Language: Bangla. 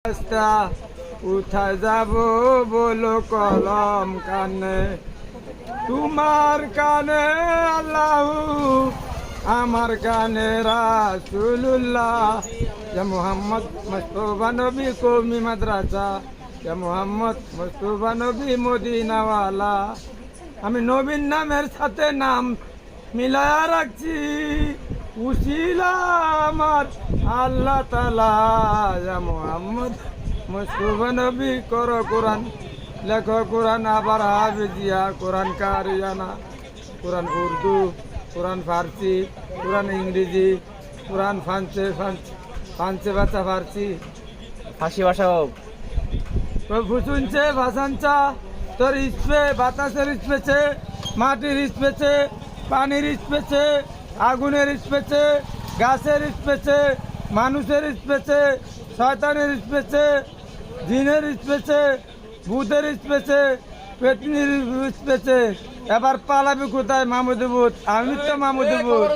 রাস্তা উঠায় যাব বলো কলম কানে, তোমার কানে আল্লাহ, আমার কানে রাসূলুল্লাহ। ইয়া মুহাম্মদ মুস্তাফা নবী কওমি মাদ্রাসা, ইয়া মুহাম্মদ মুস্তাফা নবী মদিনাওয়ালা। আমি নবীর নামের সাথে নাম মিলায়া রাখছি, উসিলা আমার আল্লাহ তাআলা। ইয়া মুহাম্মদ মুস্তাফা নবী করো কোরআন, লেখো কোরআন আবার হাফিজিয়া, কোরআন কারিয়ানা, কোরআন উর্দু, কোরআন ফার্সি, কোরআন ইংরেজি, কোরআন ফান্সে ভাষা ফার্সি, ফার্সি ভাষাও ফুসুনছে ভাসানচা। তোর ইস্পে বাতাসের ইস্পেছে, মাটির ইস্পেছে, পানির ইস্পেছে, আগুনের ইস্পেছে, গাছের ইস্পেছে, মানুষের ইস্পেছে, শয়তানের ইস্পেছে, জিনের ইস্পেছে, ভূতের ইস্পেছে, পেতনির ইস্পেছে। এবার পালাবি কোথায় মামুদ ভূত? আমি তো মামুদ ভূত।